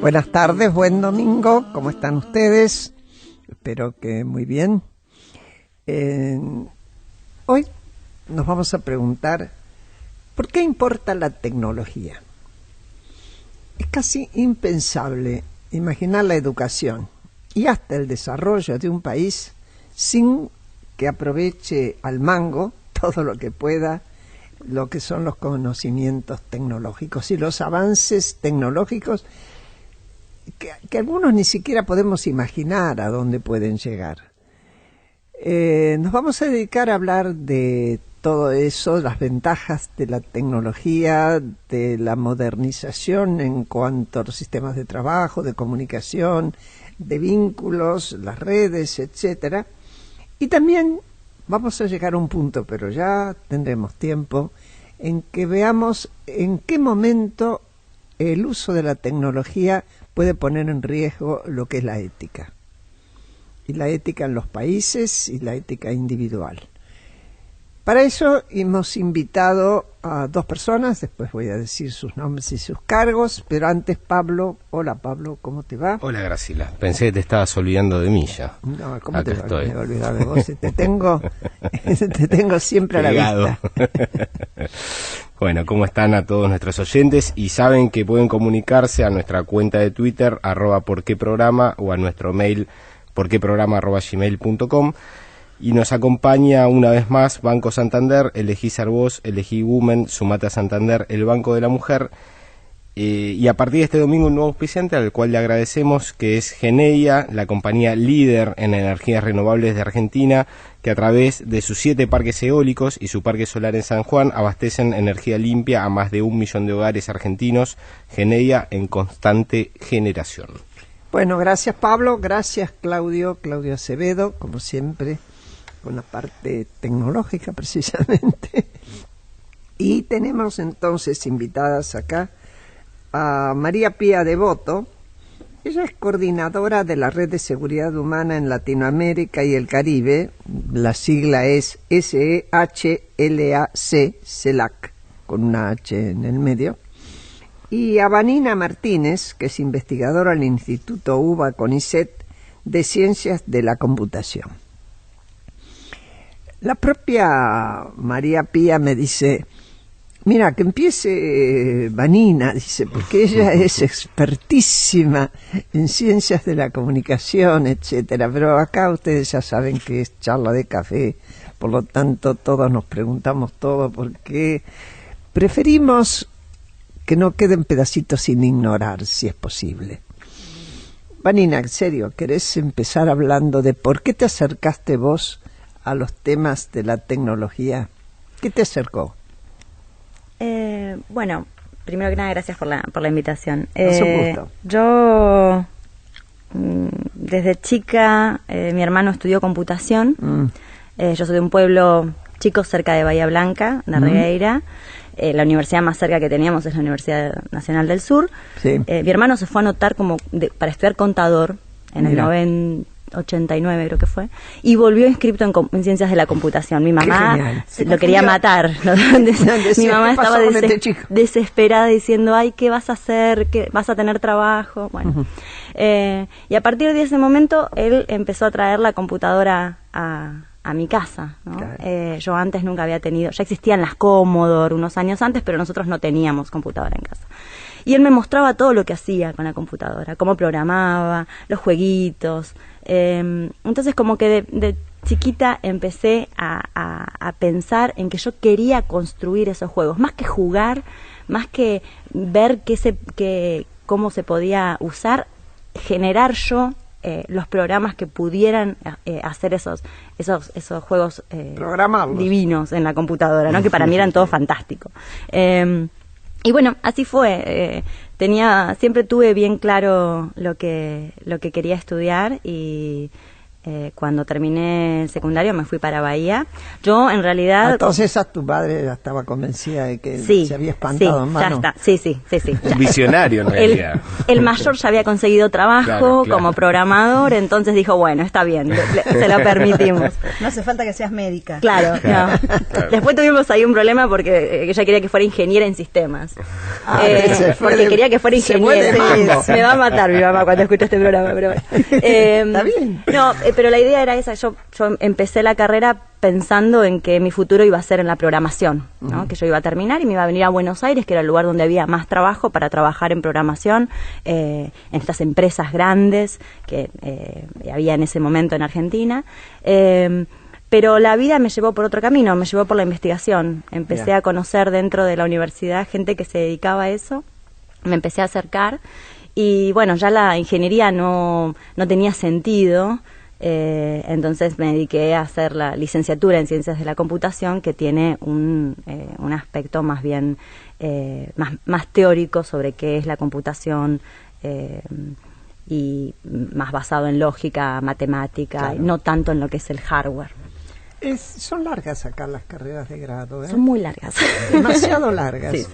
Buenas tardes, buen domingo, ¿cómo están ustedes? Espero que muy bien. Hoy nos vamos a preguntar, ¿por qué importa la tecnología? Es casi impensable imaginar la educación y hasta el desarrollo de un país sin que aproveche al mango todo lo que pueda, lo que son los conocimientos tecnológicos y los avances tecnológicos que algunos ni siquiera podemos imaginar a dónde pueden llegar. Nos vamos a dedicar a hablar de todo eso, las ventajas de la tecnología, de la modernización en cuanto a los sistemas de trabajo, de comunicación, de vínculos, las redes, etcétera. Y también vamos a llegar a un punto, pero ya tendremos tiempo, en que veamos en qué momento el uso de la tecnología puede poner en riesgo lo que es la ética. Y la ética en los países y la ética individual. Para eso hemos invitado a dos personas, después voy a decir sus nombres y sus cargos, pero antes Pablo. Hola Pablo, ¿cómo te va? Hola Graciela, pensé que te estabas olvidando de mí ya. No, ¿cómo te voy a olvidar de vos? Te tengo siempre a la vista. Bueno, ¿cómo están a todos nuestros oyentes? Y saben que pueden comunicarse a nuestra cuenta de Twitter, @porqueprograma, o a nuestro mail, porqueprograma@gmail.com. Y nos acompaña una vez más Banco Santander, Elegí Ser Vos, Elegí Women, Sumate a Santander, el Banco de la Mujer. Y a partir de este domingo un nuevo auspiciante al cual le agradecemos, que es Geneia, la compañía líder en energías renovables de Argentina, que a través de sus 7 parques eólicos y su parque solar en San Juan abastecen energía limpia a más de 1 millón de hogares argentinos. Geneia, en constante generación. Bueno, gracias Pablo, gracias Claudio Acevedo, como siempre, con la parte tecnológica precisamente. Y tenemos entonces invitadas acá a María Pía Devoto. Ella es coordinadora de la Red de Seguridad Humana en Latinoamérica y el Caribe. La sigla es SEHLAC, CELAC, con una H en el medio. Y a Vanina Martínez, que es investigadora del Instituto UBA CONICET de Ciencias de la Computación. La propia María Pía me dice, mira, que empiece Vanina, dice, porque ella es expertísima en ciencias de la comunicación, etcétera. Pero acá ustedes ya saben que es charla de café, por lo tanto todos nos preguntamos todo, porque preferimos que no queden pedacitos sin ignorar, si es posible. Vanina, en serio, ¿querés empezar hablando de por qué te acercaste vos a los temas de la tecnología? ¿Qué te acercó? Bueno, primero que nada, gracias por la invitación. Es un gusto. Yo, desde chica, mi hermano estudió computación. Yo soy de un pueblo chico cerca de Bahía Blanca, de Regueira. La universidad más cerca que teníamos es la Universidad Nacional del Sur. Sí. Mi hermano se fue a anotar para estudiar contador en el 89 creo que fue, y volvió inscripto en ciencias de la computación. Mi mamá lo quería matar. Mi mamá estaba desesperada diciendo, ay, ¿qué vas a hacer? ¿Qué vas a tener trabajo? Bueno, y a partir de ese momento él empezó a traer la computadora a mi casa, ¿no? Claro. Yo antes nunca había tenido, ya existían las Commodore unos años antes, pero nosotros no teníamos computadora en casa. Y él me mostraba todo lo que hacía con la computadora, cómo programaba, los jueguitos. Entonces como que de chiquita empecé a pensar en que yo quería construir esos juegos, más que jugar, más que ver cómo se podía usar, generar yo los programas que pudieran hacer esos juegos divinos en la computadora, ¿no? Que para mí eran todo fantástico. Y bueno, así fue. Siempre tuve bien claro lo que quería estudiar y Cuando terminé el secundario me fui para Bahía. Yo en realidad... Entonces tu padre ya estaba convencida de que se había espantado en mano. Ya está. Sí. Un visionario en realidad. El mayor ya había conseguido trabajo como programador, entonces dijo, bueno, está bien, se lo permitimos. No hace falta que seas médica. Claro. Después tuvimos ahí un problema porque ella quería que fuera ingeniera en sistemas. Porque quería que fuera ingeniera. Me va a matar mi mamá cuando escuche este programa. Pero está bien. No, pero la idea era esa. Yo empecé la carrera pensando en que mi futuro iba a ser en la programación, ¿no? Que yo iba a terminar y me iba a venir a Buenos Aires, que era el lugar donde había más trabajo para trabajar en programación, en estas empresas grandes que había en ese momento en Argentina. Pero la vida me llevó por otro camino, me llevó por la investigación. Empecé a conocer dentro de la universidad gente que se dedicaba a eso, me empecé a acercar y bueno, ya la ingeniería no tenía sentido. Entonces me dediqué a hacer la licenciatura en Ciencias de la Computación, que tiene un aspecto más bien más teórico sobre qué es la computación y más basado en lógica, matemática, claro. No tanto en lo que es el hardware. Son largas acá las carreras de grado, ¿eh? Son muy largas. Demasiado largas. Sí.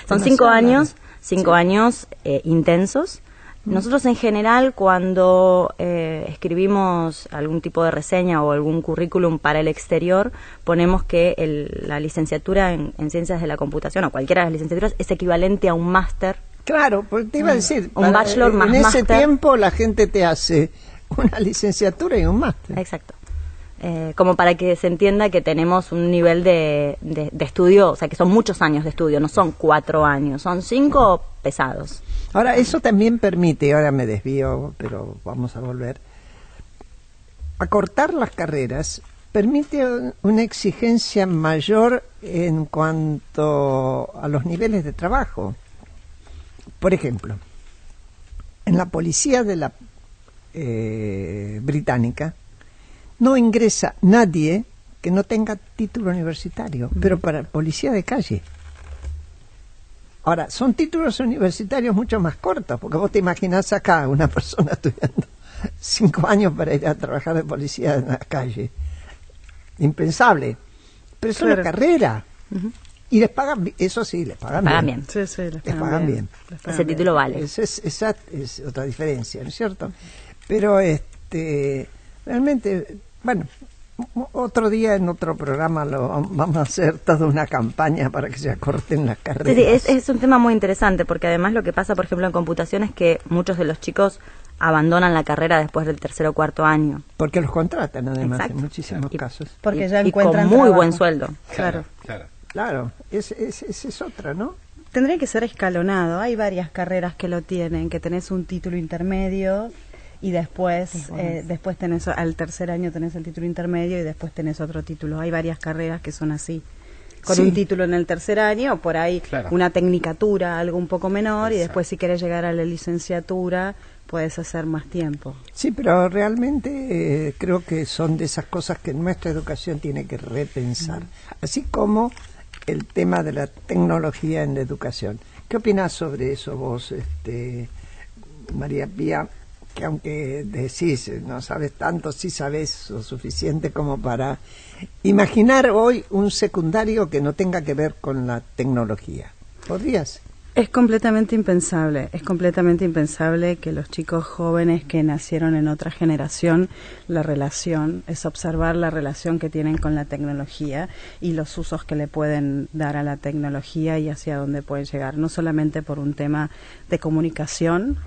Son 5 años, 5 años intensos. Nosotros en general cuando escribimos algún tipo de reseña o algún currículum para el exterior, ponemos que la licenciatura en Ciencias de la Computación o cualquiera de las licenciaturas es equivalente a un máster. Claro, porque te iba a decir, un bachelor más máster. En ese máster. Tiempo la gente te hace una licenciatura y un máster. Exacto. Como para que se entienda que tenemos un nivel de estudio, o sea, que son muchos años de estudio, no son 4 años, son 5 pesados. Ahora, eso también permite, ahora me desvío, pero vamos a volver, acortar las carreras, permite una exigencia mayor en cuanto a los niveles de trabajo. Por ejemplo, en la policía de la británica, no ingresa nadie que no tenga título universitario, pero para policía de calle. Ahora, son títulos universitarios mucho más cortos, porque vos te imaginás acá una persona estudiando 5 años para ir a trabajar de policía en la calle. Impensable. Pero es una carrera. Y les pagan, eso sí, les pagan bien. Sí, les pagan bien. Ese título vale. Esa es otra diferencia, ¿no es cierto? Pero realmente, bueno, otro día en otro programa vamos a hacer toda una campaña para que se acorten las carreras. Sí, es un tema muy interesante porque además lo que pasa, por ejemplo, en computación es que muchos de los chicos abandonan la carrera después del 3er o 4.º año. Porque los contratan además. Exacto. En muchísimos casos. Porque ya encuentran y con muy trabajo. buen sueldo. Claro, esa es otra, ¿no? Tendría que ser escalonado. Hay varias carreras que lo tienen, que tenés un título intermedio y después tenés, al 3er año tenés el título intermedio y después tenés otro título. Hay varias carreras que son así. Con un título en el 3er año, por ahí una tecnicatura, algo un poco menor, y después si querés llegar a la licenciatura, puedes hacer más tiempo. Sí, pero realmente creo que son de esas cosas que nuestra educación tiene que repensar. Así como el tema de la tecnología en la educación. ¿Qué opinás sobre eso vos, María Pía? Que aunque decís, no sabes tanto, sí sabes lo suficiente como para imaginar hoy un secundario que no tenga que ver con la tecnología. ¿Podrías? Es completamente impensable que los chicos jóvenes que nacieron en otra generación, la relación, es observar la relación que tienen con la tecnología y los usos que le pueden dar a la tecnología y hacia dónde pueden llegar, no solamente por un tema de comunicación,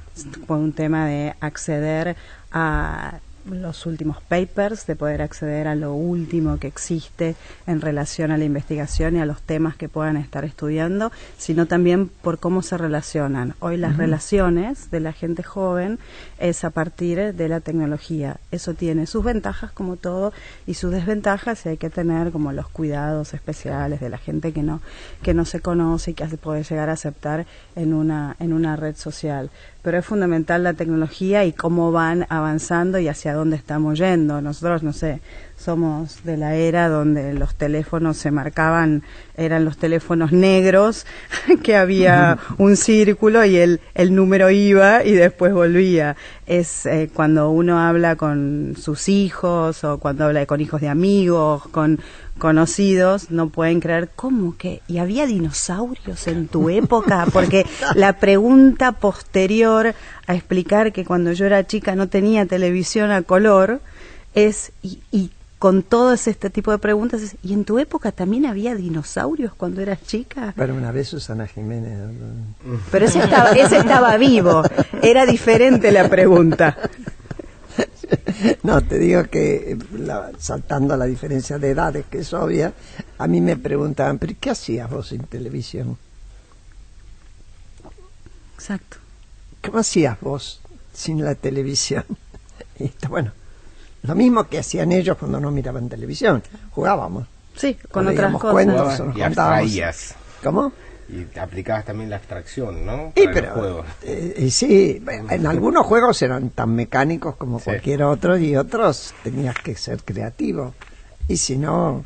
por un tema de acceder a los últimos papers, de poder acceder a lo último que existe en relación a la investigación y a los temas que puedan estar estudiando, sino también por cómo se relacionan. Hoy las relaciones de la gente joven es a partir de la tecnología. Eso tiene sus ventajas como todo y sus desventajas, y hay que tener como los cuidados especiales de la gente que no se conoce y que puede llegar a aceptar en una red social. Pero es fundamental la tecnología y cómo van avanzando y hacia dónde estamos yendo. Nosotros, no sé, somos de la era donde los teléfonos se marcaban, eran los teléfonos negros, que había un círculo y el número iba y después volvía. Es cuando uno habla con sus hijos o cuando habla con hijos de amigos, con conocidos, no pueden creer, ¿cómo que? ¿Y había dinosaurios en tu época? Porque la pregunta posterior a explicar que cuando yo era chica no tenía televisión a color es, y con todo este tipo de preguntas, es, ¿y en tu época también había dinosaurios cuando eras chica? Pero una vez Susana Jiménez... Pero ese estaba vivo, era diferente la pregunta. No, te digo que saltando a la diferencia de edades, que es obvia, a mí me preguntaban, ¿pero qué hacías vos en televisión? Exacto. ¿Cómo hacías vos sin la televisión? Y bueno, lo mismo que hacían ellos cuando no miraban televisión, jugábamos. Sí, con otras cosas. Cuentos, y abstraías. ¿Cómo? Y aplicabas también la abstracción, ¿no? Y para pero, los juegos. Sí, en algunos juegos eran tan mecánicos como cualquier otro y otros tenías que ser creativo. Y si no,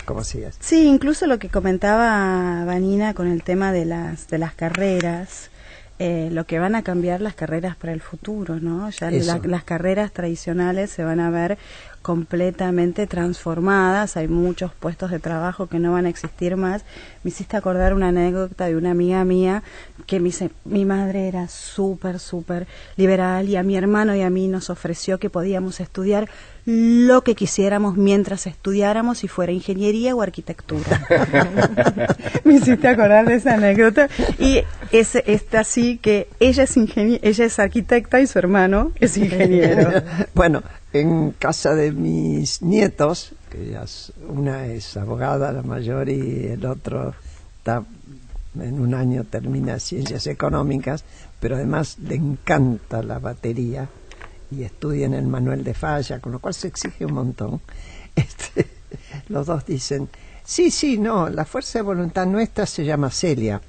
¿cómo hacías? Sí, incluso lo que comentaba Vanina con el tema de las carreras, lo que van a cambiar las carreras para el futuro, ¿no? Ya las carreras tradicionales se van a ver completamente transformadas, hay muchos puestos de trabajo que no van a existir más. Me hiciste acordar una anécdota de una amiga mía que me dice, mi madre era súper liberal y a mi hermano y a mí nos ofreció que podíamos estudiar lo que quisiéramos mientras estudiáramos, si fuera ingeniería o arquitectura. Me hiciste acordar de esa anécdota y es así que ella es arquitecta y su hermano es ingeniero. Bueno, en casa de mis nietos, que una es abogada, la mayor, y el otro está en un año termina ciencias económicas, pero además le encanta la batería y estudia en el Manuel de Falla, con lo cual se exige un montón. Los dos dicen, sí, no, la fuerza de voluntad nuestra se llama Celia,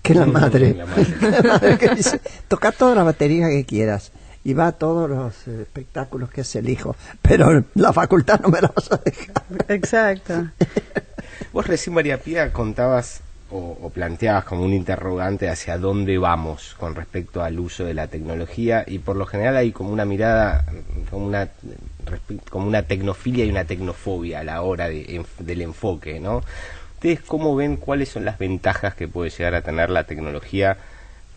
que es la madre. La madre que dice, toca toda la batería que quieras y va a todos los espectáculos que hace el hijo, pero la facultad no me la vas a dejar. Exacto. Vos recién, María Pía, contabas o planteabas como un interrogante hacia dónde vamos con respecto al uso de la tecnología, y por lo general hay como una mirada, como una tecnofilia y una tecnofobia a la hora del enfoque, ¿no? ¿Ustedes cómo ven cuáles son las ventajas que puede llegar a tener la tecnología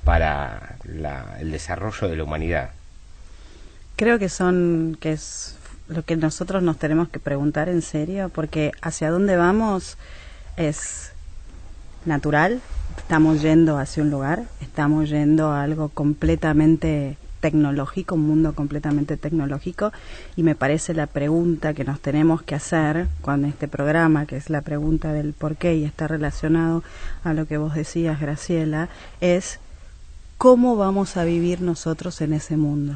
para el desarrollo de la humanidad? Creo que es lo que nosotros nos tenemos que preguntar en serio, porque hacia dónde vamos es natural, estamos yendo hacia un lugar, estamos yendo a algo completamente tecnológico, un mundo completamente tecnológico, y me parece la pregunta que nos tenemos que hacer con este programa, que es la pregunta del por qué y está relacionado a lo que vos decías, Graciela, es ¿cómo vamos a vivir nosotros en ese mundo?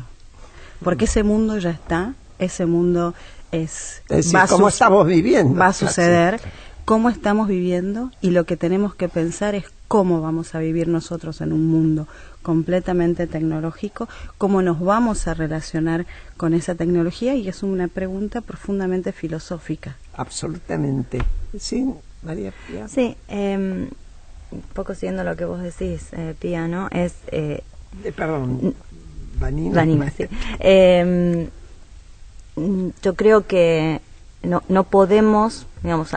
Porque ese mundo ya está, ese mundo es decir, ¿cómo estamos viviendo? Va a suceder, cómo estamos viviendo, y lo que tenemos que pensar es cómo vamos a vivir nosotros en un mundo completamente tecnológico, cómo nos vamos a relacionar con esa tecnología, y es una pregunta profundamente filosófica. Absolutamente. Sí, María Pía. Sí, un poco siguiendo lo que vos decís, Pía, ¿no? Es... perdón, Vanina, sí. Yo creo que no podemos, digamos,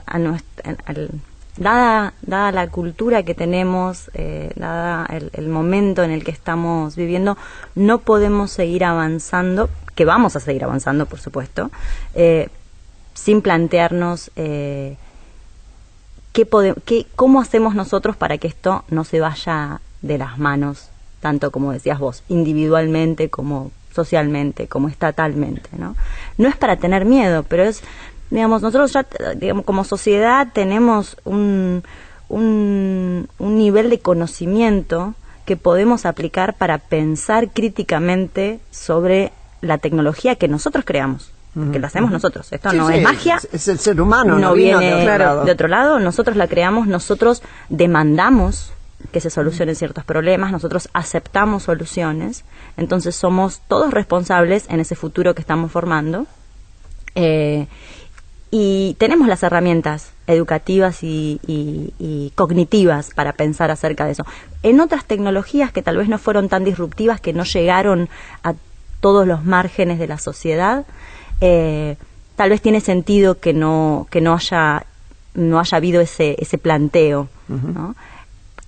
dada la cultura que tenemos, dada el momento en el que estamos viviendo, no podemos seguir avanzando, que vamos a seguir avanzando, por supuesto, sin plantearnos cómo hacemos nosotros para que esto no se vaya de las manos, tanto como decías vos, individualmente como socialmente, como estatalmente, ¿no? No es para tener miedo, pero es, digamos, nosotros ya, digamos, como sociedad tenemos un nivel de conocimiento que podemos aplicar para pensar críticamente sobre la tecnología que nosotros creamos, que la hacemos nosotros. Esto no es magia. Es el ser humano, no viene de otro lado. Nosotros la creamos, nosotros demandamos que se solucionen ciertos problemas, nosotros aceptamos soluciones, entonces somos todos responsables en ese futuro que estamos formando, Y tenemos las herramientas educativas y cognitivas para pensar acerca de eso. En otras tecnologías que tal vez no fueron tan disruptivas, que no llegaron a todos los márgenes de la sociedad, tal vez tiene sentido que no haya habido ese planteo, ¿no?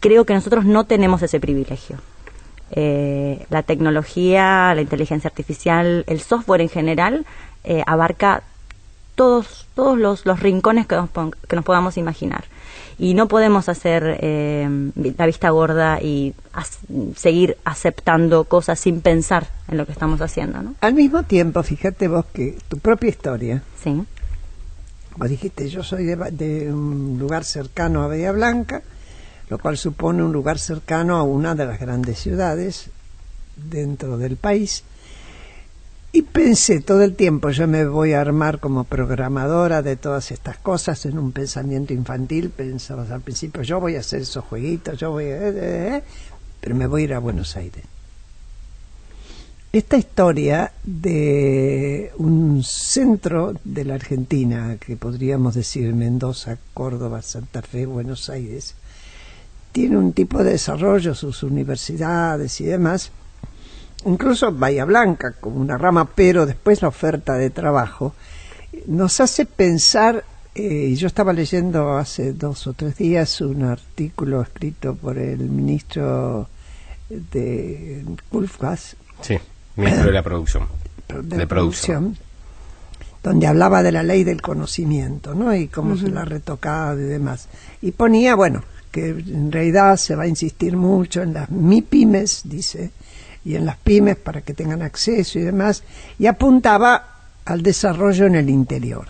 Creo que nosotros no tenemos ese privilegio. La tecnología, la inteligencia artificial, el software en general, abarca todos los rincones que nos podamos imaginar. Y no podemos hacer la vista gorda y seguir aceptando cosas sin pensar en lo que estamos haciendo, ¿no? Al mismo tiempo, fíjate vos que tu propia historia, sí. Vos dijiste, yo soy de un lugar cercano a Bahía Blanca, lo cual supone un lugar cercano a una de las grandes ciudades dentro del país. Y pensé todo el tiempo, yo me voy a armar como programadora de todas estas cosas, en un pensamiento infantil. Pensabas al principio, yo voy a hacer esos jueguitos, pero me voy a ir a Buenos Aires. Esta historia de un centro de la Argentina, que podríamos decir Mendoza, Córdoba, Santa Fe, Buenos Aires, tiene un tipo de desarrollo, sus universidades y demás. Incluso Bahía Blanca como una rama, pero después la oferta de trabajo nos hace pensar. Yo estaba leyendo hace 2 o 3 días un artículo escrito por el ministro de Kulfgas, sí, ministro de la producción, de producción, donde hablaba de la ley del conocimiento, ¿no? Y cómo se la ha retocado y demás, y ponía, bueno, que en realidad se va a insistir mucho en las MIPYMES, dice, y en las pymes para que tengan acceso y demás, y apuntaba al desarrollo en el interior.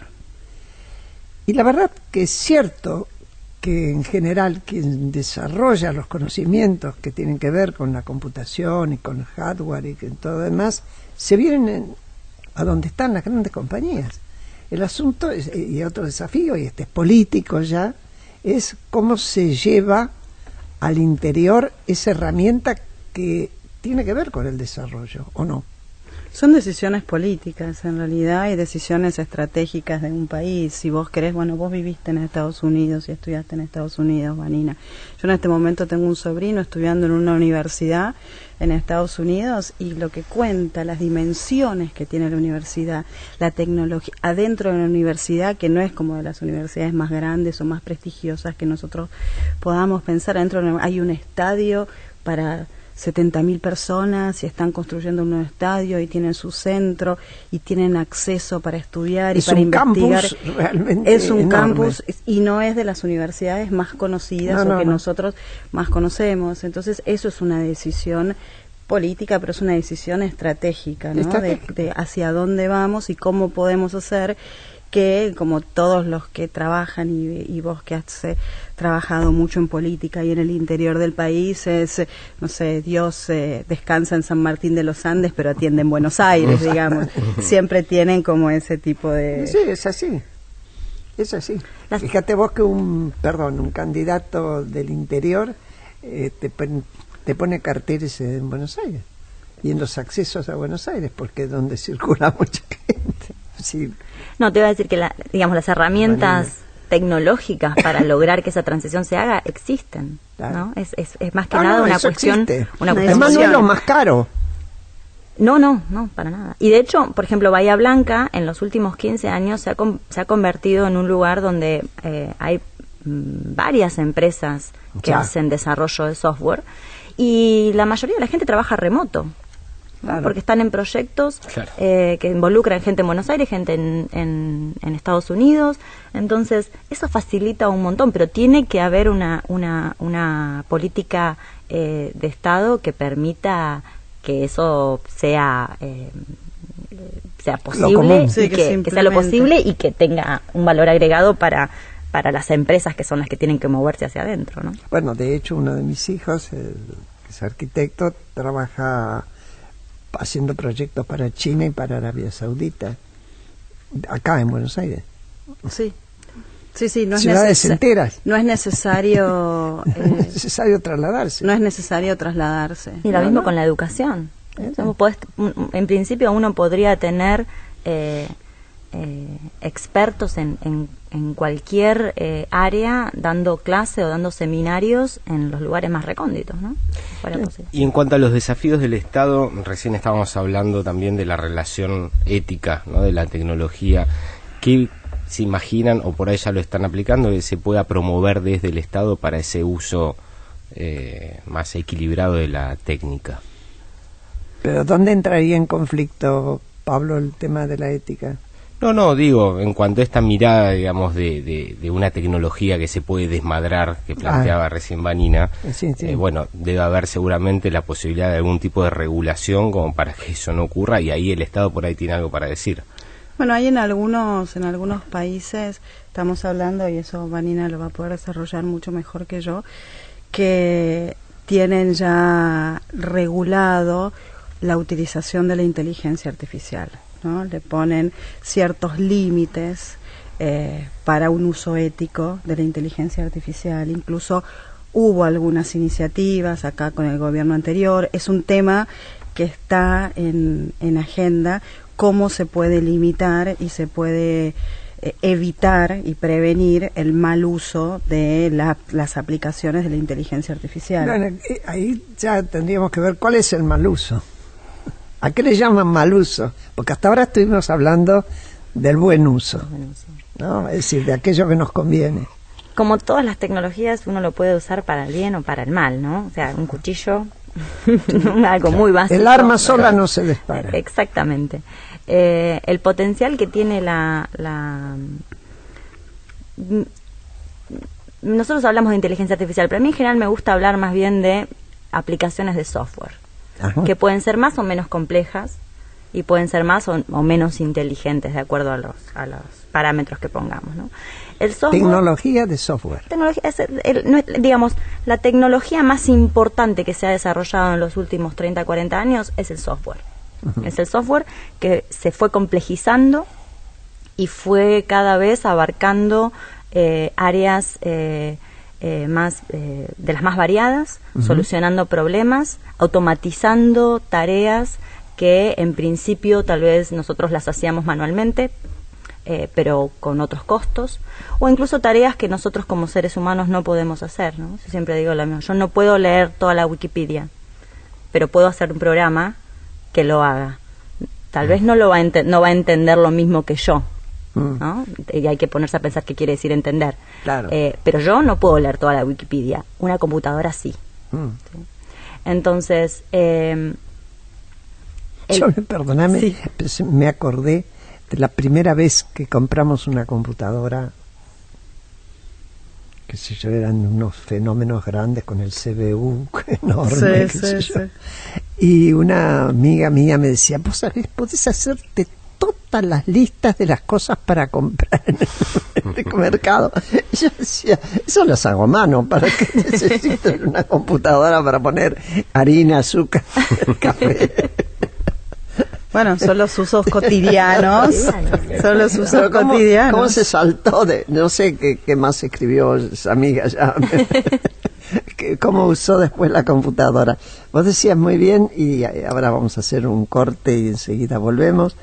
Y la verdad que es cierto que en general quien desarrolla los conocimientos que tienen que ver con la computación y con el hardware y con todo demás, se vienen a donde están las grandes compañías. El asunto es, y otro desafío, y este es político ya, es cómo se lleva al interior esa herramienta que tiene que ver con el desarrollo, ¿o no? Son decisiones políticas, en realidad, y decisiones estratégicas de un país. Si vos querés, bueno, vos viviste en Estados Unidos y estudiaste en Estados Unidos, Vanina. Yo en este momento tengo un sobrino estudiando en una universidad en Estados Unidos, y lo que cuenta, las dimensiones que tiene la universidad, la tecnología, adentro de la universidad, que no es como de las universidades más grandes o más prestigiosas que nosotros podamos pensar. Adentro hay un estadio para 70.000 personas, y están construyendo un nuevo estadio y tienen su centro y tienen acceso para estudiar y para investigar. Es un campus y no es de las universidades más conocidas o que nosotros más conocemos. Entonces eso es una decisión política, pero es una decisión estratégica, ¿no? De hacia dónde vamos y cómo podemos hacer que, como todos los que trabajan, y vos que has trabajado mucho en política y en el interior del país, es, no sé, Dios descansa en San Martín de los Andes, pero atiende en Buenos Aires, digamos. Siempre tienen como ese tipo de... Sí, es así. Es así. Fíjate vos que un candidato del interior te pone carteles en Buenos Aires y en los accesos a Buenos Aires, porque es donde circula mucha gente. Sí. No, te iba a decir que las herramientas tecnológicas para lograr que esa transición se haga existen, claro. ¿No? Es más que nada una cuestión... Además no es lo más caro. No, para nada. Y de hecho, por ejemplo, Bahía Blanca en los últimos 15 años se ha convertido en un lugar donde hay varias empresas que hacen desarrollo de software, y la mayoría de la gente trabaja remoto. Claro. Porque están en proyectos que involucran gente en Buenos Aires, gente en Estados Unidos. Entonces eso facilita un montón, pero tiene que haber una política de Estado que permita que eso sea posible, y que sea lo posible y que tenga un valor agregado para las empresas, que son las que tienen que moverse hacia adentro, ¿no? Bueno, de hecho uno de mis hijos, que es arquitecto, trabaja haciendo proyectos para China y para Arabia Saudita, acá en Buenos Aires. Sí, no es ciudades enteras. No es necesario necesario trasladarse. No es necesario trasladarse. Y lo mismo con la educación. En principio uno podría tener expertos en cualquier área, dando clase o dando seminarios en los lugares más recónditos, ¿no? Y en cuanto a los desafíos del Estado, recién estábamos hablando también de la relación ética, ¿no?, de la tecnología. ¿Qué se imaginan, o por ahí ya lo están aplicando, que se pueda promover desde el Estado para ese uso más equilibrado de la técnica? ¿Pero dónde entraría en conflicto, Pablo, el tema de la ética? No, digo, en cuanto a esta mirada, digamos, de una tecnología que se puede desmadrar, que planteaba recién Vanina, sí. Bueno, debe haber seguramente la posibilidad de algún tipo de regulación como para que eso no ocurra, y ahí el Estado por ahí tiene algo para decir. Bueno, hay en algunos países, estamos hablando, y eso Vanina lo va a poder desarrollar mucho mejor que yo, que tienen ya regulado la utilización de la inteligencia artificial, ¿no? Le ponen ciertos límites para un uso ético de la inteligencia artificial. Incluso hubo algunas iniciativas acá con el gobierno anterior. Es un tema que está en agenda, cómo se puede limitar y se puede evitar y prevenir el mal uso de las aplicaciones de la inteligencia artificial. Bueno, ahí ya tendríamos que ver cuál es el mal uso. ¿A qué le llaman mal uso? Porque hasta ahora estuvimos hablando del buen uso, ¿no? Es decir, de aquello que nos conviene. Como todas las tecnologías, uno lo puede usar para el bien o para el mal, ¿no? O sea, un cuchillo, algo muy básico. El arma sola no se dispara. Exactamente. El potencial que tiene nosotros hablamos de inteligencia artificial, pero a mí en general me gusta hablar más bien de aplicaciones de software. Ajá. Que pueden ser más o menos complejas y pueden ser más o menos inteligentes de acuerdo a los parámetros que pongamos, ¿no? El software, tecnología de software. Digamos, la tecnología más importante que se ha desarrollado en los últimos 30, 40 años es el software. Uh-huh. Es el software que se fue complejizando y fue cada vez abarcando áreas más de las más variadas, uh-huh, solucionando problemas, automatizando tareas que en principio tal vez nosotros las hacíamos manualmente, pero con otros costos, o incluso tareas que nosotros como seres humanos no podemos hacer, ¿no? Yo siempre digo lo mismo, yo no puedo leer toda la Wikipedia, pero puedo hacer un programa que lo haga. Tal vez no va a entender lo mismo que yo, ¿no? Y hay que ponerse a pensar qué quiere decir entender. Claro. Pero yo no puedo leer toda la Wikipedia, una computadora sí. ¿Sí? Entonces, perdóname, sí, me acordé de la primera vez que compramos una computadora, qué sé yo, eran unos fenómenos grandes con el CPU enorme, sí. Y una amiga mía me decía, vos sabés, podés hacerte todas las listas de las cosas para comprar en el mercado. Y yo decía, eso lo hago a mano, ¿para qué necesito una computadora para poner harina, azúcar, café? Bueno, son los usos cotidianos. Son los usos cotidianos. ¿Cómo se saltó de...? No sé qué más escribió esa amiga ya. ¿Cómo usó después la computadora? Vos decías muy bien, y ahora vamos a hacer un corte y enseguida volvemos.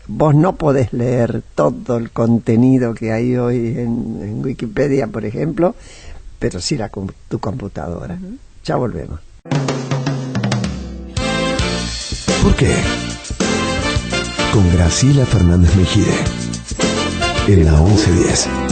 Vos no podés leer todo el contenido que hay hoy en Wikipedia, por ejemplo, pero sí tu computadora. Uh-huh. Ya volvemos. ¿Por qué? Con Graciela Fernández Mejide en la 1110.